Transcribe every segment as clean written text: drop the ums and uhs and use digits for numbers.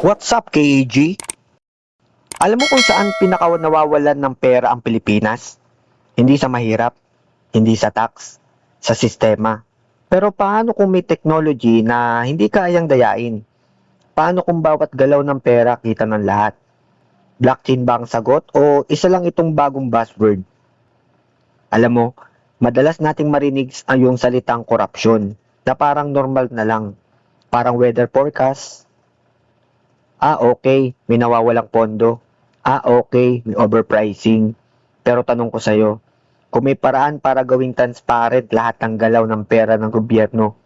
What's up, KAG? Alam mo kung saan pinaka-nawawalan ng pera ang Pilipinas? Hindi sa mahirap, hindi sa tax, sa sistema. Pero paano kung may technology na hindi kayang dayain? Paano kung bawat galaw ng pera kita ng lahat? Blockchain ba ang sagot o isa lang itong bagong buzzword? Alam mo, madalas nating marinig yung salitang korupsyon na parang normal na lang. Parang weather forecast. Okay, may nawawalang pondo. Okay, may overpricing. Pero tanong ko sa'yo, kung may paraan para gawing transparent lahat ng galaw ng pera ng gobyerno,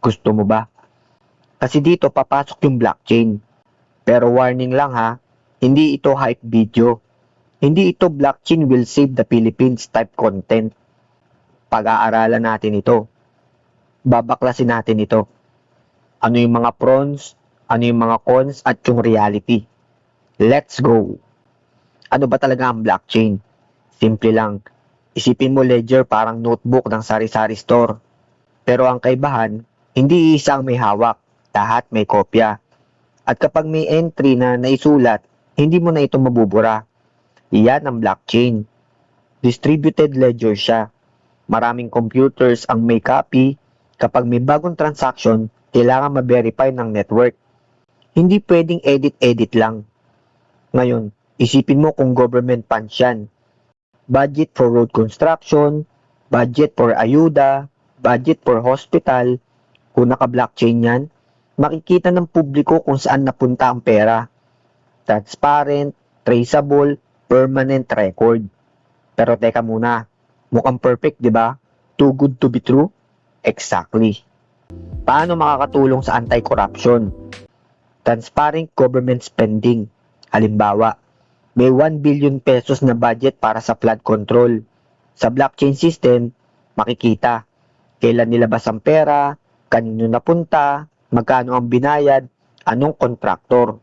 gusto mo ba? Kasi dito papasok yung blockchain. Pero warning lang ha, hindi ito hype video. Hindi ito blockchain will save the Philippines type content. Pag-aaralan natin ito. Babaklasin natin ito. Ano yung mga pros, ano yung mga cons at yung reality. Let's go! Ano ba talaga ang blockchain? Simple lang. Isipin mo ledger parang notebook ng sari-sari store. Pero ang kaibahan, hindi isa ang may hawak. Lahat may kopya. At kapag may entry na naisulat, hindi mo na ito mabubura. Iyan ang blockchain. Distributed ledger siya. Maraming computers ang may copy. Kapag may bagong transaction, kailangan ma-verify ng network. Hindi pwedeng edit-edit lang. Ngayon, isipin mo kung government funds yan. Budget for road construction, budget for ayuda, budget for hospital. Kung naka-blockchain yan, makikita ng publiko kung saan napunta ang pera. Transparent, traceable, permanent record. Pero teka muna, mukhang perfect, di ba? Too good to be true? Exactly. Paano makakatulong sa anti-corruption? Transparent government spending. Halimbawa, may 1 billion pesos na budget para sa flood control. Sa blockchain system, makikita kailan nilabas ang pera, kanino napunta, magkano ang binayad, anong kontraktor.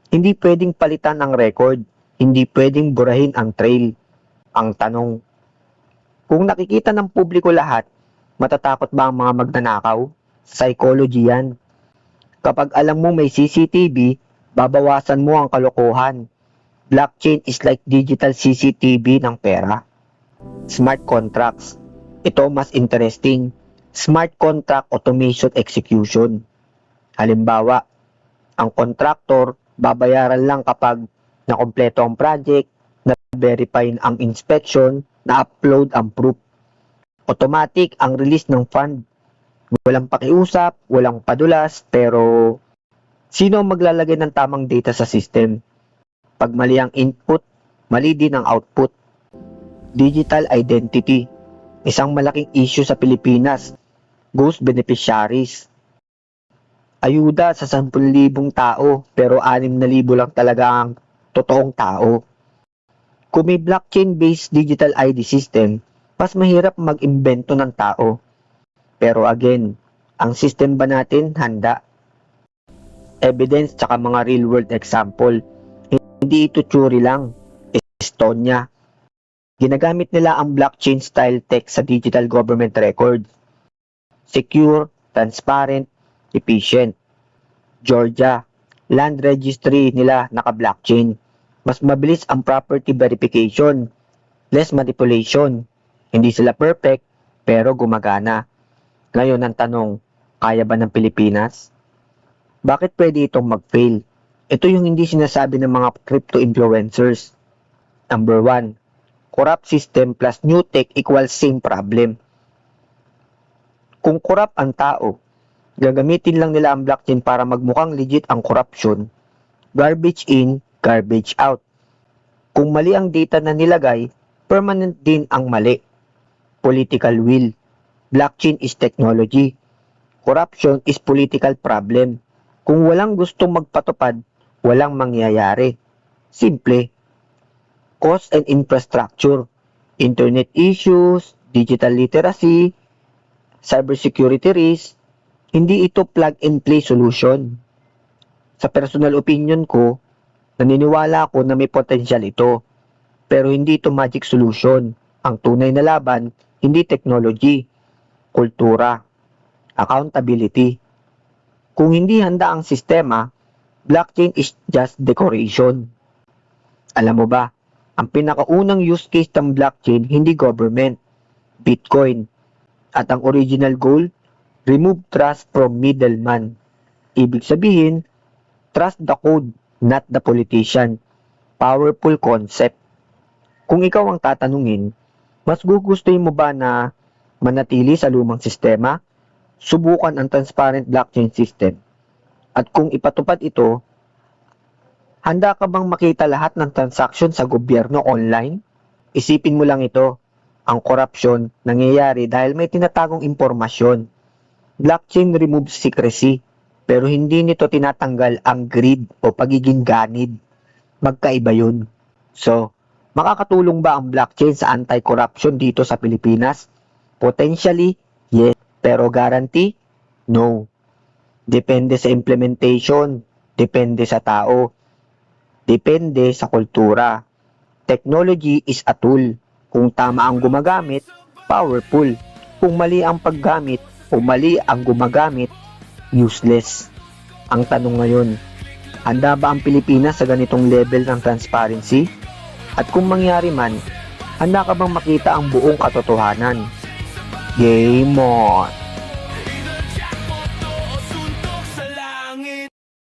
Hindi pwedeng palitan ang record, hindi pwedeng burahin ang trail. Ang tanong, kung nakikita ng publiko lahat, matatakot ba ang mga magnanakaw? Psychology yan. Kapag alam mo may CCTV, babawasan mo ang kalokohan. Blockchain is like digital CCTV ng pera. Smart contracts. Ito mas interesting. Smart contract automation execution. Halimbawa, ang contractor babayaran lang kapag nakompleto ang project, na-verify ang inspection, na-upload ang proof. Automatic ang release ng fund. Walang pakiusap, walang padulas, pero sino ang maglalagay ng tamang data sa system? Pag mali ang input, mali din ang output. Digital identity. Isang malaking issue sa Pilipinas. Ghost beneficiaries. Ayuda sa 10,000 tao pero 6,000 lang talaga ang totoong tao. Kung may blockchain-based digital ID system, mas mahirap mag-imbento ng tao. Pero again, ang system ba natin handa? Evidence tsaka mga real-world example. Hindi ito theory lang. Estonia. Ginagamit nila ang blockchain style tech sa digital government records. Secure, transparent, efficient. Georgia. Land registry nila naka-blockchain. Mas mabilis ang property verification. Less manipulation. Hindi sila perfect, pero gumagana. Ngayon ang tanong, kaya ba ng Pilipinas? Bakit pwede itong mag-fail? Ito yung hindi sinasabi ng mga crypto influencers. Number 1, corrupt system plus new tech equals same problem. Kung corrupt ang tao, gagamitin lang nila ang blockchain para magmukhang legit ang corruption. Garbage in, garbage out. Kung mali ang data na nilagay, permanent din ang mali. Political will. Blockchain is technology. Corruption is political problem. Kung walang gustong magpatupad, walang mangyayari. Simple. Cost and infrastructure. Internet issues, digital literacy, cybersecurity risk. Hindi ito plug-and-play solution. Sa personal opinion ko, naniniwala ako na may potential ito. Pero hindi ito magic solution. Ang tunay na laban, hindi technology, kultura, accountability. Kung hindi handa ang sistema, blockchain is just decoration. Alam mo ba, ang pinakaunang use case ng blockchain hindi government, Bitcoin. At ang original goal, remove trust from middleman. Ibig sabihin, trust the code, not the politician. Powerful concept. Kung ikaw ang tatanungin, mas gugustuhin mo ba na manatili sa lumang sistema? Subukan ang transparent blockchain system. At kung ipatupad ito, handa ka bang makita lahat ng transaksyon sa gobyerno online? Isipin mo lang ito, ang korupsyon nangyayari dahil may tinatagong impormasyon. Blockchain removes secrecy, pero hindi nito tinatanggal ang greed o pagiging ganid. Magkaiba yun. So, makakatulong ba ang blockchain sa anti-corruption dito sa Pilipinas? Potentially, yes. Pero guarantee? No. Depende sa implementation, depende sa tao, depende sa kultura. Technology is a tool. Kung tama ang gumagamit, powerful. Kung mali ang paggamit o mali ang gumagamit, useless. Ang tanong ngayon, handa ba ang Pilipinas sa ganitong level ng transparency? At kung mangyari man, handa ka bang makita ang buong katotohanan? Game on!